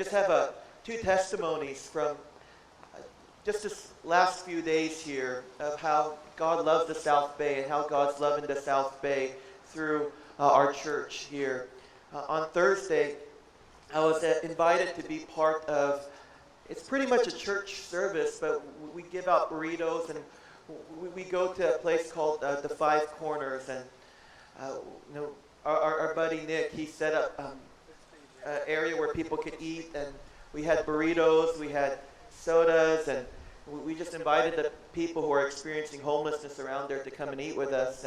just have two testimonies from just this last few days here of how God loves the South Bay and how God's loving the South Bay through our church here. On Thursday, I was invited to be part of, it's pretty much a church service, but we give out burritos, and we go to a place called the Five Corners, and our buddy Nick, he set up an area where people could eat, and we had burritos, we had sodas, and we just invited the people who are experiencing homelessness around there to come and eat with us,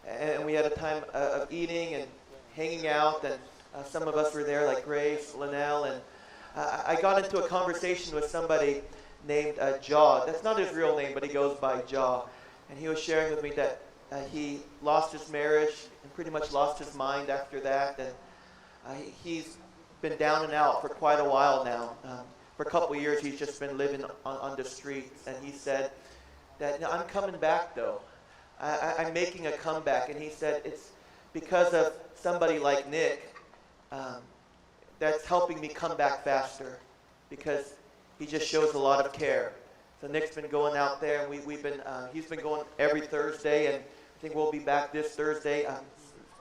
and we had a time of eating and hanging out, and some of us were there, like Grace, Linnell, and I got into a conversation with somebody named Jaw. That's not his real name, but he goes by Jaw, and he was sharing with me that he lost his marriage and pretty much lost his mind after that, and he's been down and out for quite a while now. For a couple of years, he's just been living on the streets, and he said that, I'm coming back, though. I'm making a comeback, and he said it's because of somebody like Nick that's helping me come back faster, because he just shows a lot of care. So Nick's been going out there, and he's been going every Thursday, and I think we'll be back this Thursday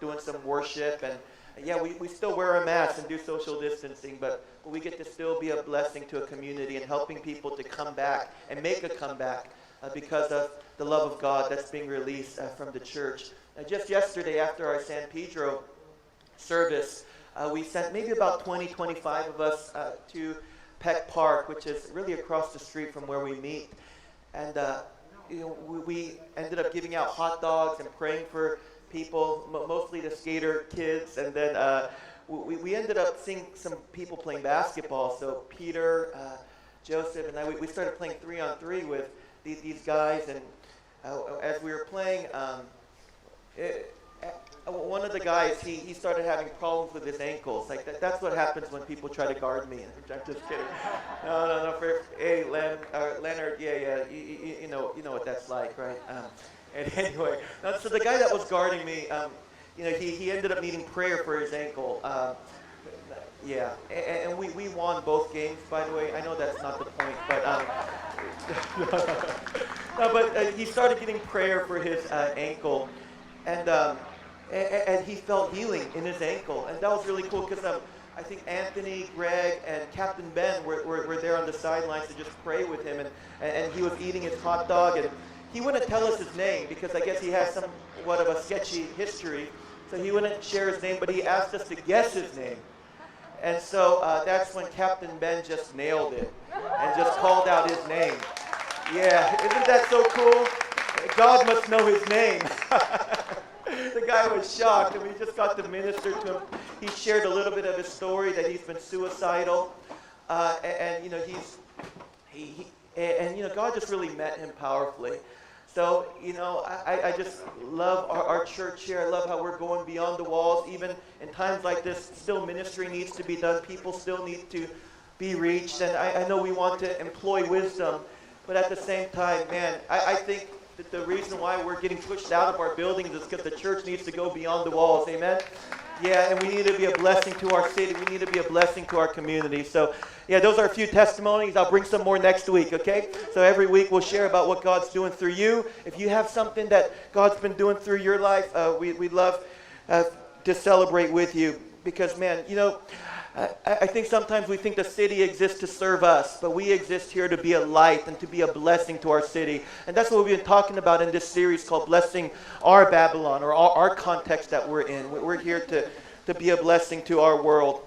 doing some worship, and yeah, we still wear a mask and do social distancing, but we get to still be a blessing to a community and helping people to come back and make a comeback because of the love of God that's being released from the church. Just yesterday, after our San Pedro service, we sent maybe about 25 of us to Peck Park, which is really across the street from where we meet. And we ended up giving out hot dogs and praying for people, mostly the skater kids, and then we ended up seeing some people playing basketball. So Peter, Joseph, and I, we started playing 3-on-3 with these guys, and as we were playing, one of the guys, he started having problems with his ankles. Like that's what happens when people try to guard me. I'm just kidding. No. Hey, Leonard, yeah, you know what that's like, right? And anyway, so the guy that was guarding me, he ended up needing prayer for his ankle. Yeah, and we won both games, by the way. I know that's not the point, but he started getting prayer for his ankle, and he felt healing in his ankle, and that was really cool because I think Anthony, Greg, and Captain Ben were there on the sidelines to just pray with him, and he was eating his hot dog, and he wouldn't tell us his name because I guess he has somewhat of a sketchy history, so he wouldn't share his name, but he asked us to guess his name. And so that's when Captain Ben just nailed it and just called out his name. Yeah, isn't that so cool? God must know his name. The guy was shocked, and we just got to minister to him. He shared a little bit of his story that he's been suicidal, and God just really met him powerfully. So, I just love our church here. I love how we're going beyond the walls. Even in times like this, still ministry needs to be done. People still need to be reached. And I know we want to employ wisdom, but at the same time, man, I think that the reason why we're getting pushed out of our buildings is because the church needs to go beyond the walls. Amen? Yeah, and we need to be a blessing to our city. We need to be a blessing to our community. So, yeah, those are a few testimonies. I'll bring some more next week, okay? So every week we'll share about what God's doing through you. If you have something that God's been doing through your life, we'd love to celebrate with you. Because, man, I think sometimes we think the city exists to serve us, but we exist here to be a light and to be a blessing to our city. And that's what we've been talking about in this series called Blessing Our Babylon, or our context that we're in. We're here to be a blessing to our world.